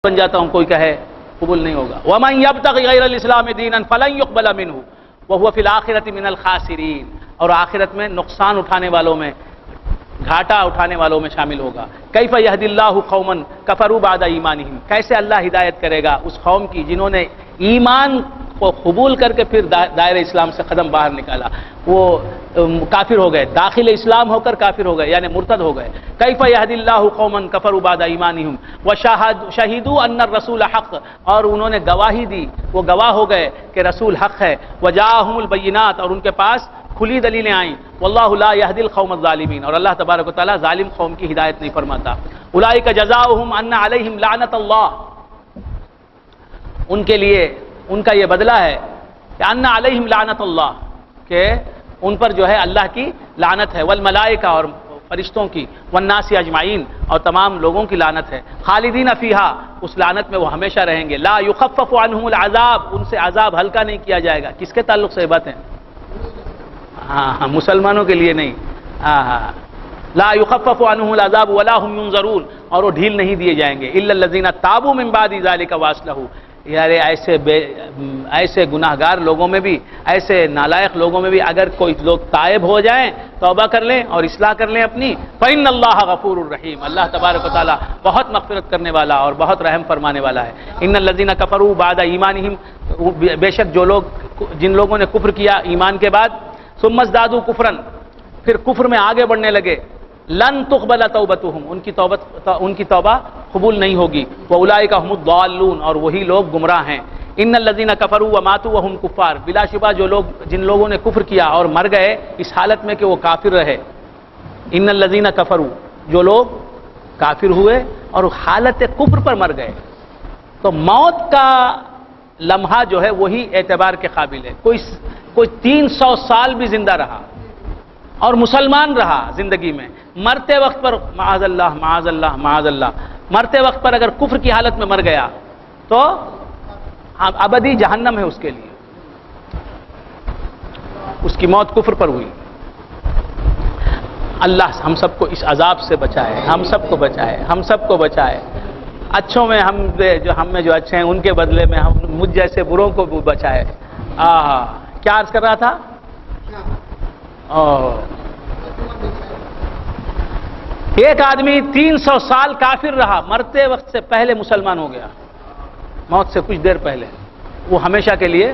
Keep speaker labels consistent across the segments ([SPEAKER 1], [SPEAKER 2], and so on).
[SPEAKER 1] بن جاتا ہوں کوئی کہے قبول نہیں ہوگا. وَمَن يَبْتَغِ غَيْرَ الْإِسْلَامِ دِينًا فَلَن يُقْبَلَ مِنْهُ وَهُوَ فِي الْآخِرَةِ مِنَ الْخَاسِرِينَ. اور آخرت میں نقصان اٹھانے والوں میں، گھاٹا اٹھانے والوں میں شامل ہوگا. کیف یہدی اللہ قوما کفروا بعد ایمانہم. کیسے اللہ ہدایت کرے گا اس قوم کی جنہوں نے ایمان کو قبول کر کے پھر دائرہ اسلام سے قدم باہر نکالا، وہ کافر ہو گئے، داخل اسلام ہو کر کافر ہو گئے یعنی مرتد ہو گئے. کیف یہدی اللہ قوما کفروا بعد ایمانہم وشہدوا ان الرسول حق. اور انہوں نے گواہی دی، وہ گواہ ہو گئے کہ رسول حق ہے. وجاءہم البینات. اور ان کے پاس کھلی دلیلیں آئیں. واللہ لا یہدی القوم الظالمین. اور اللہ تبارک و تعالی ظالم قوم کی ہدایت نہیں فرماتا. اولئک جزاؤہم ان علیہم لعنت اللہ. ان کے لیے ان کا یہ بدلہ ہے کہ ان علیہم لعنت اللہ، کہ ان پر جو ہے اللہ کی لعنت ہے. والملائکہ. اور فرشتوں کی. والناس اجمعین. اور تمام لوگوں کی لعنت ہے. خالدین فیہا. اس لعنت میں وہ ہمیشہ رہیں گے. لا یخفف عنہم العذاب. ان سے عذاب ہلکا نہیں کیا جائے گا. کس کے تعلق سے یہ بات ہے؟ ہاں مسلمانوں کے لیے نہیں. لا یخفف عنہم العذاب ولا هم ينظرون. اور وہ ڈھیل نہیں دیے جائیں گے. الا الذین تابوا من بعد ذلک واصلحوا. یار ایسے گناہگار لوگوں میں بھی، ایسے نالائق لوگوں میں بھی اگر کوئی لوگ تائب ہو جائیں، توبہ کر لیں اور اصلاح کر لیں اپنی، فإن اللہ غفور الرحیم. اللہ تبارک و تعالی بہت مغفرت کرنے والا اور بہت رحم فرمانے والا ہے. ان الذین کفروا بعد ایمانہم. بے شک جن لوگوں نے کفر کیا ایمان کے بعد، ثم ازدادوا کفرا. پھر کفر میں آگے بڑھنے لگے. لن تقبل توبتہم. ان کی توبہ قبول نہیں ہوگی. واولئک هم الضالون. اور وہی لوگ گمراہ ہیں. ان الذین کفروا وماتوا وهم کفار. بلا شبہ جن لوگوں نے کفر کیا اور مر گئے اس حالت میں کہ وہ کافر رہے. ان الذین کفروا. جو لوگ کافر ہوئے اور حالت کفر پر مر گئے، تو موت کا لمحہ جو ہے وہی اعتبار کے قابل ہے. کوئی 300 سال بھی زندہ رہا اور مسلمان رہا زندگی میں، مرتے وقت پر معاذ اللہ معاذ اللہ معاذ اللہ، مرتے وقت پر اگر کفر کی حالت میں مر گیا تو ابدی جہنم ہے اس کے لیے. اس کی موت کفر پر ہوئی. اللہ ہم سب کو اس عذاب سے بچائے، ہم سب کو بچائے، ہم سب کو بچائے. اچھوں میں ہم میں جو اچھے ہیں ان کے بدلے میں مجھ جیسے بروں کو بچائے. کیا عرض کر رہا تھا؟ ایک آدمی 300 سال کافر رہا، مرتے وقت سے پہلے مسلمان ہو گیا، موت سے کچھ دیر پہلے، وہ ہمیشہ کے لیے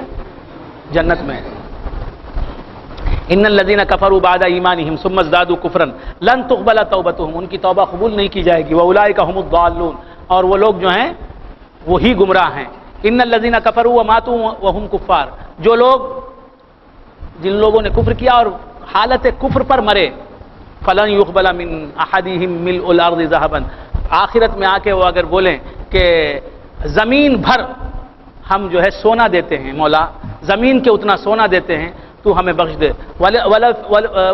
[SPEAKER 1] جنت میں ہے. ان الذین کفروا بعد ایمانہم ثم ازدادوا کفرا لن تقبل توبتہم. ان کی توبہ قبول نہیں کی جائے گی. واولئک هم الضالون. اور وہ لوگ جو ہیں وہی گمراہ ہیں. ان الذین کفروا وماتوا وهم کفار. جن لوگوں نے کفر کیا اور حالت کفر پر مرے، فلن يقبل من احدهم ملء الارض ذهبا. آخرت میں آ کے وہ اگر بولیں کہ زمین بھر ہم جو ہے سونا دیتے ہیں، مولا زمین کے اتنا سونا دیتے ہیں تو ہمیں بخش دے،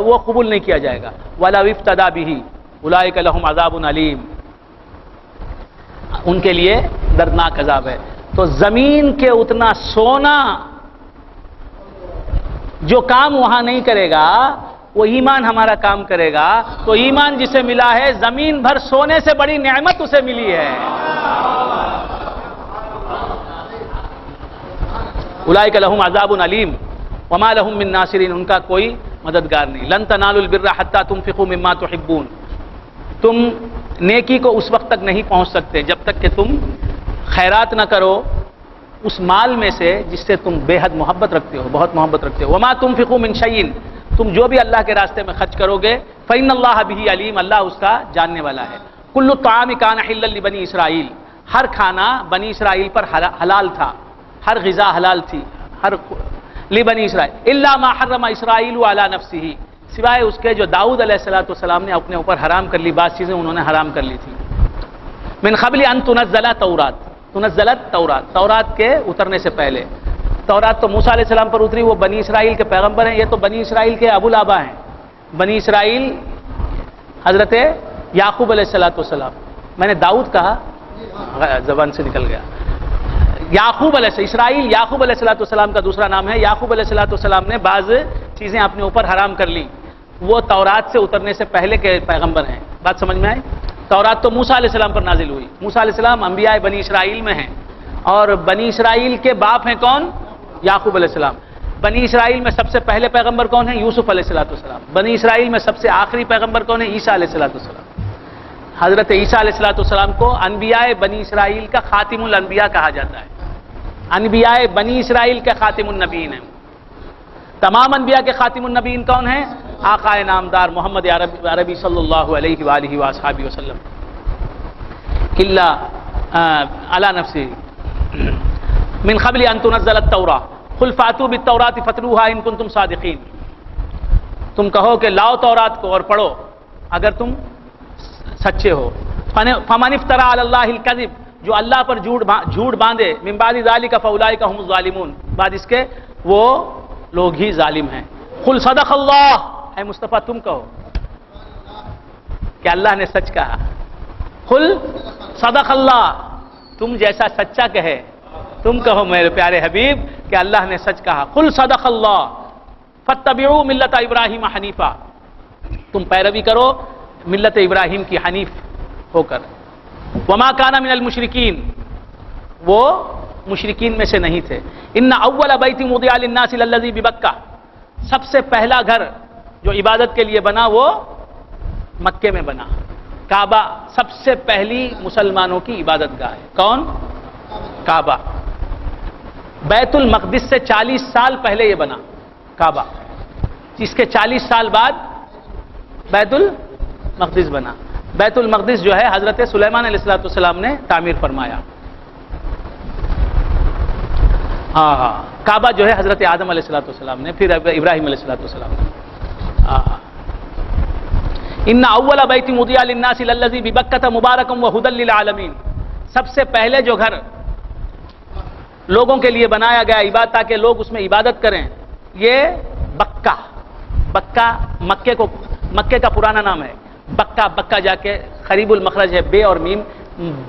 [SPEAKER 1] وہ قبول نہیں کیا جائے گا. ولا افتدى به اولئک لهم عذاب علیم. ان کے لیے دردناک عذاب ہے. تو زمین کے اتنا سونا جو کام وہاں نہیں کرے گا وہ ایمان ہمارا کام کرے گا. تو ایمان جسے ملا ہے زمین بھر سونے سے بڑی نعمت اسے ملی ہے. اولئک لهم عذاب علیم وما لهم من ناصرین. ان کا کوئی مددگار نہیں. لن تنالوا البر حتى تنفقوا مما تحبون. تم نیکی کو اس وقت تک نہیں پہنچ سکتے جب تک کہ تم خیرات نہ کرو اس مال میں سے جس سے تم بے حد محبت رکھتے ہو، بہت محبت رکھتے ہو. وما تنفقوا من شیء. تم جو بھی اللہ کے راستے میں خرچ کرو گے فإن اللہ به علیم. اللہ اس کا جاننے والا ہے. کل الطعام کان حلا لبنی اسرائیل. ہر کھانا بنی اسرائیل پر حلال تھا، ہر غذا حلال تھی، ہر لبنی اسرائیل الا ما حرم اسرائیل علی نفسه. سوائے اس کے جو داؤد علیہ السلام نے اپنے اوپر حرام کر لی، بعض چیزیں انہوں نے حرام کر لی تھی. من قبل ان تنزل تورات. تنزلت تورات کے اترنے سے پہلے. تورات تو موسیٰ علیہ السلام پر اتری، وہ بنی اسرائیل کے پیغمبر ہیں. یہ تو بنی اسرائیل کے ابو الآبا ہیں. بنی اسرائیل حضرت یعقوب علیہ السلام. میں نے داؤد کہا، زبان سے نکل گیا. یعقوب علیہ اسرائیل یعقوب علیہ السلام کا دوسرا نام ہے. یعقوب علیہ السلام نے بعض چیزیں اپنے اوپر حرام کر لی. وہ تورات سے اترنے سے پہلے کے پیغمبر ہیں. بات سمجھ میں آئی؟ تورات تو موسیٰ علیہ السلام پر نازل ہوئی. موسیٰ علیہ السلام انبیاء بنی اسرائیل میں ہیں، اور بنی اسرائیل کے باپ ہیں کون؟ یعقوب علیہ السلام. بنی اسرائیل میں سب سے پہلے پیغمبر کون ہیں؟ یوسف علیہ السلام. بنی اسرائیل میں سب سے آخری پیغمبر کون ہے؟ عیسیٰ علیہ السلام. حضرت عیسیٰ علیہ السلام کو انبیاء بنی اسرائیل کا خاتم الانبیاء کہا جاتا ہے. انبیاء بنی اسرائیل کے خاتم النبیین ہیں. تمام انبیاء کے خاتم النبیین کون ہیں؟ آقا نامدار محمد عربی صلی اللہ علیہ وآلہ وآصحابہ وسلم. الا علی نفسی من قبل ان تنزل التوراۃ قل فاتوا بالتوراۃ فاتلوها ان کنتم صادقین. تم کہو کہ لاؤ تورات کو اور پڑھو اگر تم سچے ہو. فمن افترى علی اللہ الکذب، جو اللہ پر جھوٹ باندھے، من بعد ذلک فاولئک هم الظالمون، بعد اس کے وہ لوگ ہی ظالم ہیں. قل صدق اللہ، اے مصطفیٰ تم کہو کہ اللہ نے سچ کہا. قل صدق اللہ، تم جیسا سچا کہے تم کہو میرے پیارے حبیب کہ اللہ نے سچ کہا. قل صدق اللہ فاتبعوا ملت ابراہیم حنیفا، تم پیروی کرو ملت ابراہیم کی حنیف ہو کر. وما کان من المشرکین، وہ مشرکین میں سے نہیں تھے. ان اول بیت وضع للناس الذی ببکہ، سب سے پہلا گھر جو عبادت کے لیے بنا وہ مکے میں بنا. کعبہ سب سے پہلی مسلمانوں کی عبادت گاہ ہے. کون؟ کعبہ. بیت المقدس سے 40 سال پہلے یہ بنا کعبہ، جس کے 40 سال بعد بیت المقدس بنا. بیت المقدس جو ہے حضرت سلیمان علیہ السلام نے تعمیر فرمایا. کعبہ جو ہے حضرت آدم علیہ السلام نے، پھر ابراہیم علیہ السلام نے. ان اول بیت وضع للناس الذی ببکہ مبارکا وہدی للعالمین، سب سے پہلے جو گھر لوگوں کے لیے بنایا گیا عبادت تاکہ لوگ اس میں عبادت کریں، یہ بکہ. بکہ مکے کا پرانا نام ہے. بکہ جا کے قریب المخرج ہے، بے اور میم،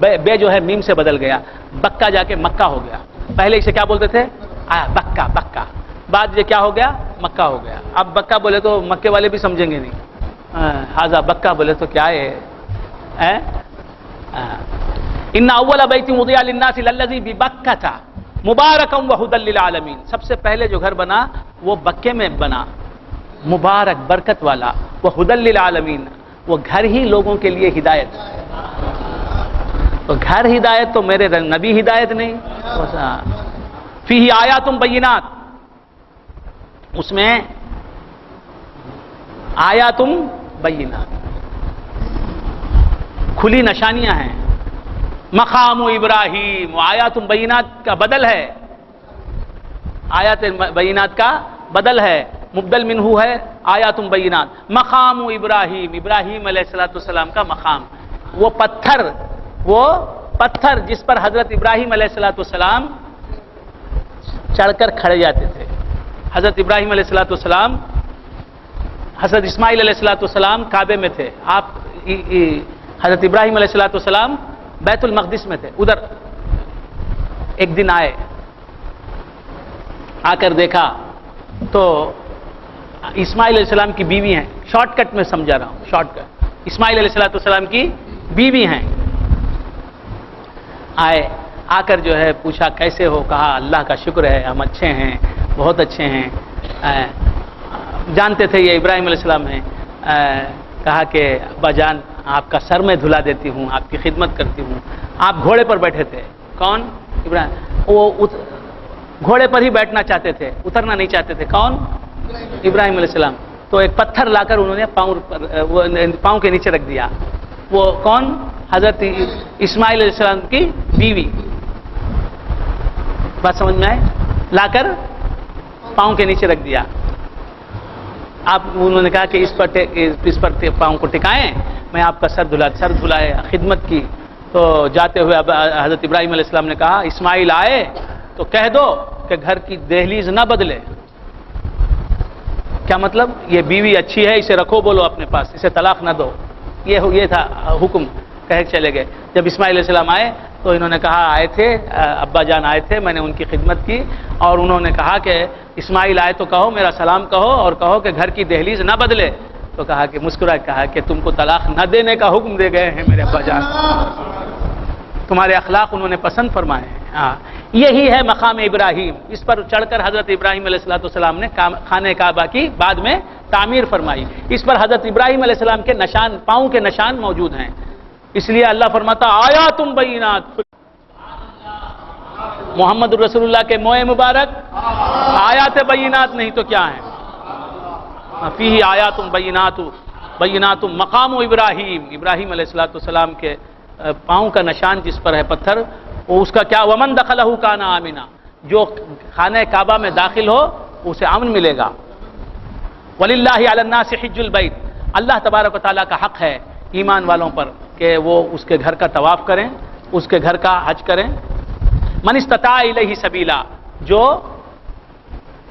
[SPEAKER 1] بے جو ہے میم سے بدل گیا، بکہ جا کے مکہ ہو گیا. پہلے اسے کیا بولتے تھے؟ بکہ. بعد یہ کیا ہو گیا؟ مکہ ہو گیا. اب بکہ بولے تو مکے والے بھی سمجھیں گے نہیں. ہاذا بکہ بولے تو کیا ہے؟ ان اول بیت وضع للناس الذی ببکہ مبارکا وہدی للعالمین، سب سے پہلے جو گھر بنا وہ بکے میں بنا، مبارک برکت والا. وہدی للعالمین، وہ گھر ہی لوگوں کے لیے ہدایت. تو گھر ہدایت تو میرے نبی ہدایت نہیں. فیہ آیات بینات، اس میں آیات بینات کھلی نشانیاں ہیں. مقام ابراہیم، آیات بینات کا بدل ہے، آیات بینات کا بدل ہے، مبدل منہ ہے آیات بینات. مقام ابراہیم علیہ السلام کا مقام، وہ پتھر جس پر حضرت ابراہیم علیہ السلام چڑھ کر کھڑے جاتے تھے. حضرت ابراہیم علیہ السلام، حضرت اسماعیل علیہ السلام کعبے میں تھے. حضرت ابراہیم علیہ السلام بیت المقدس میں تھے. ادھر ایک دن آ کر دیکھا تو اسماعیل علیہ السلام کی بیوی ہیں. شارٹ کٹ میں سمجھا رہا ہوں، شارٹ کٹ. اسماعیل علیہ السلام کی بیوی ہیں. آ کر جو ہے پوچھا کیسے ہو؟ کہا اللہ کا شکر ہے ہم اچھے ہیں، بہت اچھے ہیں. جانتے تھے یہ ابراہیم علیہ السلام ہیں. کہا کہ ابا جان آپ کا سر میں دھلا دیتی ہوں، آپ کی خدمت کرتی ہوں. آپ گھوڑے پر بیٹھے تھے. کون؟ ابراہیم. وہ گھوڑے پر ہی بیٹھنا چاہتے تھے، اترنا نہیں چاہتے تھے. کون؟ ابراہیم علیہ السلام. تو ایک پتھر لا کر انہوں نے پاؤں کے نیچے رکھ دیا. وہ کون؟ حضرت اسماعیل علیہ السلام کی بیوی. بات سمجھ میں آئے؟ لا کر پاؤں کے نیچے رکھ دیا. انہوں نے کہا کہ اس پر پاؤں کو ٹکائیں، میں آپ کا سر دھلائے، خدمت کی. تو جاتے ہوئے حضرت ابراہیم علیہ السلام نے کہا اسماعیل آئے تو کہہ دو کہ گھر کی دہلیز نہ بدلے. کیا مطلب؟ یہ بیوی اچھی ہے، اسے رکھو بولو اپنے پاس، اسے طلاق نہ دو. یہ تھا حکم، کہہ چلے گئے. جب اسماعیل علیہ السلام آئے تو انہوں نے کہا آئے تھے ابا جان آئے تھے، میں نے ان کی خدمت کی، اور انہوں نے کہا کہ اسماعیل آئے تو کہو میرا سلام کہو، اور کہو کہ گھر کی دہلیز نہ بدلے. تو کہا کہ مسکرا کہا کہ تم کو طلاق نہ دینے کا حکم دے گئے ہیں میرے ابا جان، تمہارے اخلاق انہوں نے پسند فرمائے ہیں۔ ہاں یہی ہے مقام ابراہیم، اس پر چڑھ کر حضرت ابراہیم علیہ السلام نے خانہ کعبہ کی بعد میں تعمیر فرمائی۔ اس پر حضرت ابراہیم علیہ السلام کے نشان، پاؤں کے نشان موجود ہیں، اس لیے اللہ فرماتا آیاتم بینات، محمد رسول اللہ کے موئے مبارک آیات بینات نہیں تو کیا ہیں، فیہ آیاتم بینات مقام ابراہیم، ابراہیم علیہ السلام کے پاؤں کا نشان جس پر ہے پتھر، اس کا کیا ومن دخلہ کان آمنا، جو خانہ کعبہ میں داخل ہو اسے امن ملے گا۔ وللہ علی الناس حج البیت، اللہ تبارک و تعالیٰ کا حق ہے ایمان والوں پر کہ وہ اس کے گھر کا طواف کریں، اس کے گھر کا حج کریں۔ من استطاع الیہ سبیلا، جو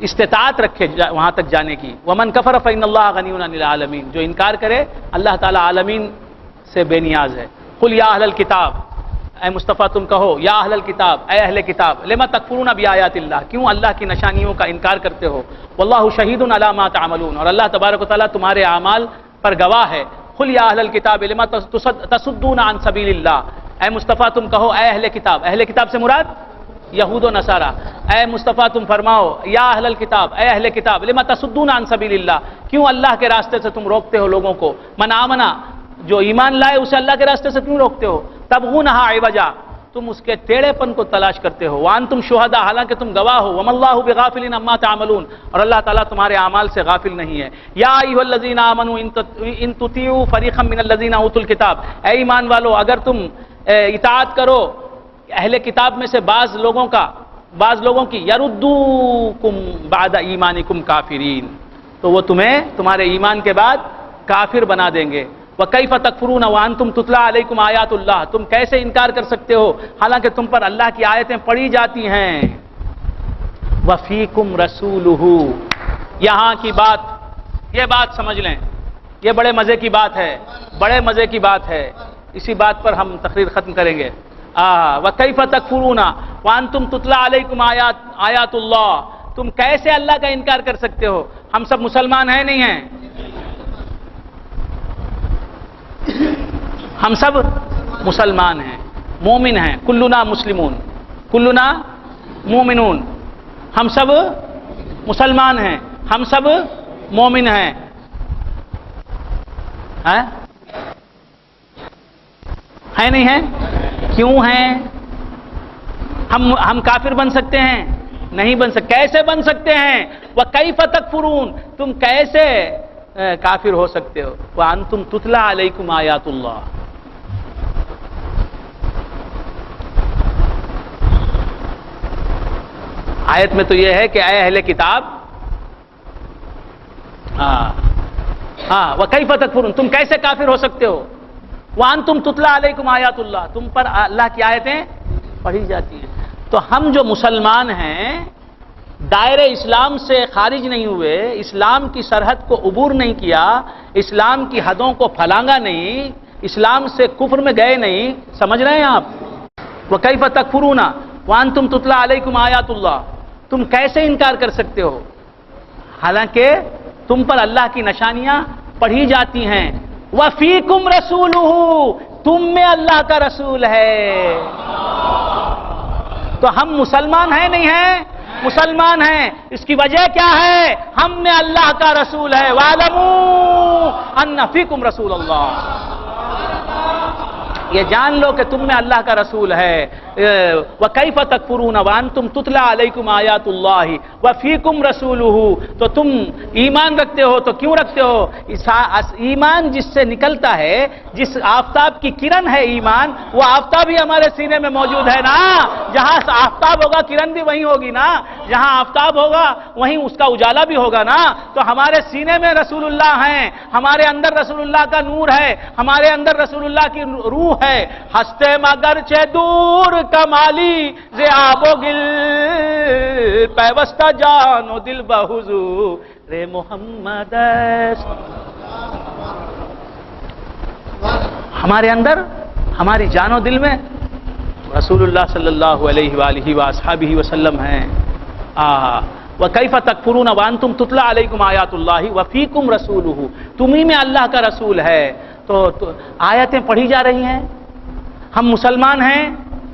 [SPEAKER 1] استطاعت رکھے وہاں تک جانے کی۔ ومن کفر فإن اللہ غنی عن العالمین، جو انکار کرے اللہ تعالیٰ عالمین سے بے نیاز ہے۔ قل یا اہل الکتاب، اے مصطفیٰ تم کہو یا اہل الکتاب، اے اہل کتاب، لما تکفرون بآیات اللہ، کیوں اللہ کی نشانیوں کا انکار کرتے ہو؟ واللہ شہید علی ما تعملون، اور اللہ تبارک و تعالیٰ تمہارے اعمال پر گواہ ہے۔ قل یا اہل الکتاب لما تصدون عن سبیل اللہ، اے مصطفیٰ تم کہو اے اہل کتاب، اہل کتاب سے مراد یہود و نصارہ، اے مصطفیٰ تم فرماؤ یا اہل الکتاب، اے اہل کتاب لما تصدون عن سبیل اللہ، کیوں اللہ کے راستے سے تم روکتے ہو لوگوں کو؟ من آمنا، جو ایمان لائے اسے اللہ کے راستے سے کیوں روکتے ہو؟ تبغونہا عوجا، تم اس کے ٹیڑھے پن کو تلاش کرتے ہو۔ وانتم شہداء، حالانکہ تم گواہ ہو۔ وما اللہ بغافل عما تعملون، اور اللہ تعالیٰ تمہارے اعمال سے غافل نہیں ہے۔ یا ایھا الذین آمنوا ان تطیعوا فریقا من الذین اوتوا الکتاب، اے ایمان والو اگر تم اطاعت کرو اہل کتاب میں سے بعض لوگوں کی، یردوکم بعد ایمانکم کافرین، تو وہ تمہیں تمہارے ایمان کے بعد کافر بنا دیں گے۔ وَكَيْفَ تَكْفُرُونَ وَأَنْتُمْ تُتْلَىٰ عَلَيْكُمْ آیَاتُ اللَّهِ، تم کیسے انکار کر سکتے ہو حالانکہ تم پر اللہ کی آیتیں پڑھی جاتی ہیں۔ وَفِيكُمْ رَسُولُهُ، یہاں کی بات، یہ بات سمجھ لیں، یہ بڑے مزے کی بات ہے، بڑے مزے کی بات ہے، اسی بات پر ہم تقریر ختم کریں گے۔ وَكَيْفَ تَكْفُرُونَ وَأَنْتُمْ تُتْلَىٰ عَلَيْكُمْ آیَاتُ اللَّهِ، تم کیسے اللہ کا انکار کر سکتے ہو؟ ہم سب مسلمان ہیں نہیں ہیں؟ ہم سب مسلمان ہیں، مومن ہیں، کلنا مسلمون کلنا مومنون، ہم سب مسلمان ہیں، ہم سب مومن ہیں۔ ہے نہیں ہے؟ کیوں ہیں؟ ہم کافر بن سکتے ہیں؟ نہیں بن سکتے۔ کیسے بن سکتے ہیں؟ وَكَيْفَ تَكْفُرُونَ، تم کیسے کافر ہو سکتے ہو؟ وَأَنْتُمْ تُتْلَىٰ عَلَيْكُمْ آیَاتُ اللَّهِ، آیت میں تو یہ ہے کہ اے اہل کتاب، وَكَيْفَ تَكْفُرُونَ، تم کیسے کافر ہو سکتے ہو؟ وَأَنْتُمْ تُتْلَىٰ عَلَيْكُمْ آیَاتُ اللَّهِ، تم پر اللہ کی آیتیں پڑھی جاتی ہیں۔ تو ہم جو مسلمان ہیں دائرے اسلام سے خارج نہیں ہوئے، اسلام کی سرحد کو عبور نہیں کیا، اسلام کی حدوں کو پھلانگا نہیں، اسلام سے کفر میں گئے نہیں، سمجھ رہے ہیں آپ؟ وَكَيْفَ تَكْفُرُونَ وَأَنْتُمْ تُتْلَىٰ عَلَيْكُمْ آیَاتُ اللَّهِ، تم کیسے انکار کر سکتے ہو حالانکہ تم پر اللہ کی نشانیاں پڑھی جاتی ہیں۔ وَفِيكُمْ رَسُولُهُ، تم میں اللہ کا رسول ہے۔ تو ہم مسلمان ہیں نہیں ہیں؟ مسلمان ہیں۔ اس کی وجہ کیا ہے؟ ہم میں اللہ کا رسول ہے۔ وَاعْلَمُوا أَنَّ فِيكُمْ رَسُولَ اللَّهِ، یہ جان لو کہ تم میں اللہ کا رسول ہے۔ وَكَيْفَ تَكْفُرُونَ وَأَنْتُمْ تُتْلَىٰ عَلَيْكُمْ آیَاتُ اللَّهِ وَفِيكُمْ رَسُولُهُ، تو تم ایمان رکھتے ہو تو کیوں رکھتے ہو؟ ایمان جس سے نکلتا ہے، جس آفتاب کی کرن ہے ایمان، وہ آفتاب ہی ہمارے سینے میں موجود ہے نا۔ جہاں آفتاب ہوگا کرن بھی وہیں ہوگی نا، جہاں آفتاب ہوگا وہیں اس کا اجالا بھی ہوگا نا۔ تو ہمارے سینے میں رسول اللہ ہیں، ہمارے اندر رسول اللہ کا نور ہے، ہمارے اندر رسول اللہ کی روح ہے۔ ہستے مگر چے دور کمالی ز آب و گل، پیوستہ جان و دل بحضور محمد، ہمارے اندر ہماری جان و دل میں رسول اللہ صلی اللہ علیہ وآلہ وآصحابہ وسلم ہیں۔ وَكَيْفَ تَكْفُرُونَ وَأَنْتُمْ تُتْلَى عَلَيْكُمْ آیَاتُ اللَّهِ وَفِيكُمْ رَسُولُهُ، تمہیں میں اللہ کا رسول ہے، تو آیتیں پڑھی جا رہی ہیں، ہم مسلمان ہیں،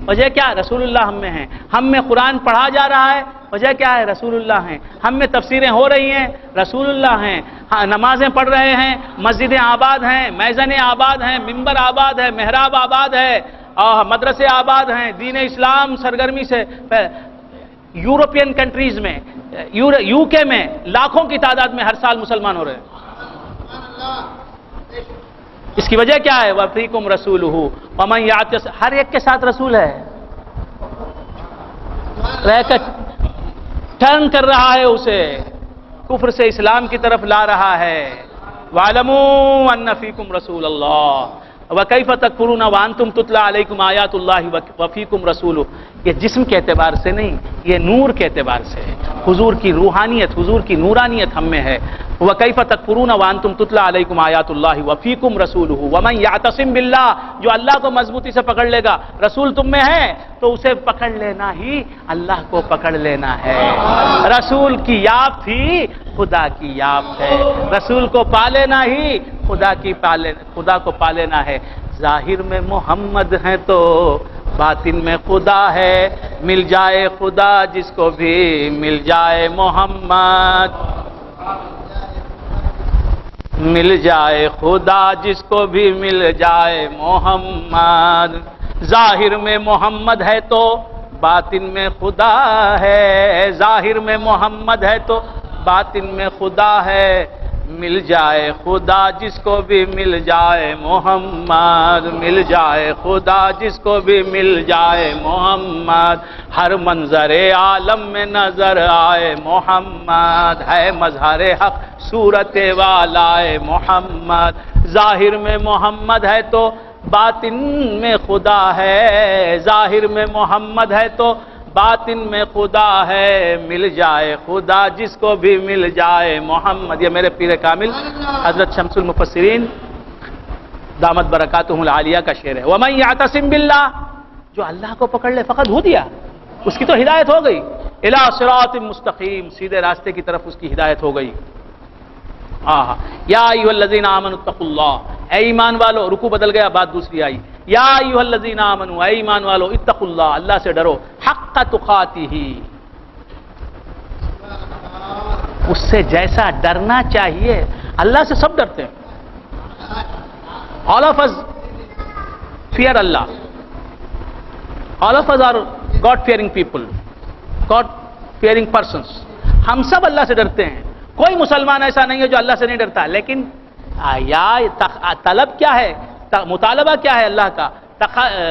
[SPEAKER 1] وجہ کیا؟ رسول اللہ ہم میں ہیں، ہم میں قرآن پڑھا جا رہا ہے، وجہ کیا ہے؟ رسول اللہ ہیں، ہم میں تفسیریں ہو رہی ہیں، رسول اللہ ہیں، نمازیں پڑھ رہے ہیں، مسجدیں آباد ہیں، میزنیں آباد ہیں، ممبر آباد ہے، محراب آباد ہے، مدرسے آباد ہیں، دین اسلام سرگرمی سے یورپین کنٹریز میں، یو کے میں لاکھوں کی تعداد میں ہر سال مسلمان ہو رہے ہیں۔ اس کی وجہ کیا ہے؟ وَفِيكُمْ رَسُولُهُ وَمَنْ يَعْتَصِمْ، ہر ایک کے ساتھ رسول ہے، رہ کر ٹرن کر رہا ہے، اسے کفر سے اسلام کی طرف لا رہا ہے۔ وَاعْلَمُوا أَنَّ فِيكُمْ رَسُولَ اللَّهِ وَكَيْفَ تَكْفُرُونَ وَأَنْتُمْ تُتْلَى عَلَيْكُمْ آیَاتُ اللَّهِ وَفِيكُمْ رَسُولُهُ، یہ جسم کے اعتبار سے نہیں، یہ نور کے اعتبار سے ہے، حضور کی روحانیت، حضور کی نورانیت ہم میں ہے۔ وَكَيْفَ تَكْفُرُونَ وَأَنْتُمْ تُتْلَى عَلَيْكُمْ آیَاتُ اللَّهِ وَفِيكُمْ رَسُولُهُ وَمَنْ يَعْتَصِمْ بِاللَّهِ، جو اللہ کو مضبوطی سے پکڑ لے گا، رسول تم میں ہے تو اسے پکڑ لینا ہی اللہ کو پکڑ لینا ہے۔ رسول کی یافت ہی خدا کی یافت ہے، رسول کو پا لینا ہی خدا کو پا لینا ہے۔ ظاہر میں محمد ہیں تو باطن میں خدا ہے، مل جائے خدا جس کو بھی مل جائے محمد، مل جائے خدا جس کو بھی مل جائے محمد۔ ظاہر میں محمد ہے تو باطن میں خدا ہے، ظاہر میں محمد ہے تو باطن میں خدا ہے، مل جائے خدا جس کو بھی مل جائے محمد، مل جائے خدا جس کو بھی مل جائے محمد۔ ہر منظر عالم میں نظر آئے محمد، ہے مظہر حق صورت والائے محمد۔ ظاہر میں محمد ہے تو باطن میں خدا ہے، ظاہر میں محمد ہے تو باطن میں خدا ہے، مل جائے خدا جس کو بھی مل جائے محمد۔ یہ میرے پیر کامل حضرت شمس المفسرین دامت برکاتہم العالیہ کا شعر ہے۔ وَمَنْ يَعْتَصِمْ بِاللَّهِ، جو اللہ کو پکڑ لے فقط ہدیہ، اس کی تو ہدایت ہو گئی، اِلَىٰ صِرَاطٍ مستقیم، سیدھے راستے کی طرف اس کی ہدایت ہو گئی۔ یا ایھا الذین آمنوا اتقوا اللہ، اے ایمان والو، رکوع بدل گیا، بات دوسری آئی، یا ایھا الذین آمنوا، اے ایمان والو، اتقوا اللہ، اللہ سے ڈرو، حق تقاتہ، اس سے جیسا ڈرنا چاہیے، اللہ سے سب ڈرتے ہیں، all of us fear Allah, all of us are God fearing people, God fearing persons، ہم سب اللہ سے ڈرتے ہیں، کوئی مسلمان ایسا نہیں ہے جو اللہ سے نہیں ڈرتا، لیکن طلب کیا ہے، مطالبہ کیا ہے اللہ کا،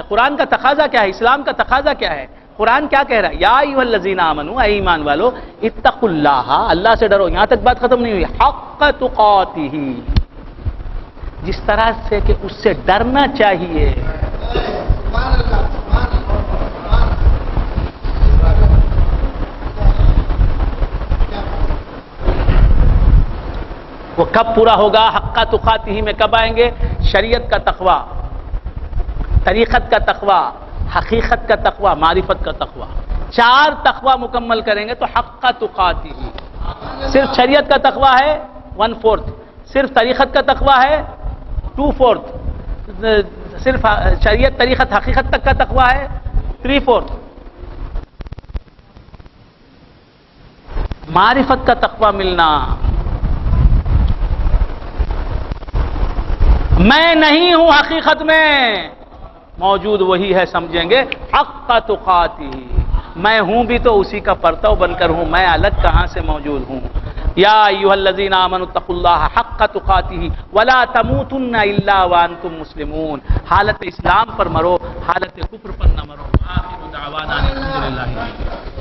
[SPEAKER 1] قرآن کا تقاضا کیا ہے، اسلام کا تقاضا کیا ہے، قرآن کیا کہہ رہا ہے؟ یا ایھا الذین آمنوا، اے ایمان والو، اتقوا اللہ، اللہ سے ڈرو، یہاں تک بات ختم نہیں ہوئی، حق تقاتہ، جس طرح سے کہ اس سے ڈرنا چاہیے۔ وہ کب پورا ہوگا؟ حق تقاتہ میں کب آئیں گے؟ شریعت کا تقوی، طریقت کا تقوی، حقیقت کا تقوی، معرفت کا تقوی، چار تقوی مکمل کریں گے تو حق تقاتہ۔ صرف شریعت کا تقوی ہے 1/4، صرف طریقت کا تقوی ہے 2/4، صرف شریعت طریقت حقیقت تک کا تقوی ہے 3/4، معرفت کا تقوی ملنا، میں نہیں ہوں حقیقت میں، موجود وہی ہے، سمجھیں گے حق تقاتہ، میں ہوں بھی تو اسی کا پرتو بن کر ہوں، میں الگ کہاں سے موجود ہوں۔ یا ایھا الذین آمنوا اتقوا اللہ حق تقاتہ ولا تموتن الا وانتم مسلمون، حالت اسلام پر مرو، حالت کفر پر نہ مرو۔ آخر دعوانا الحمدللہ۔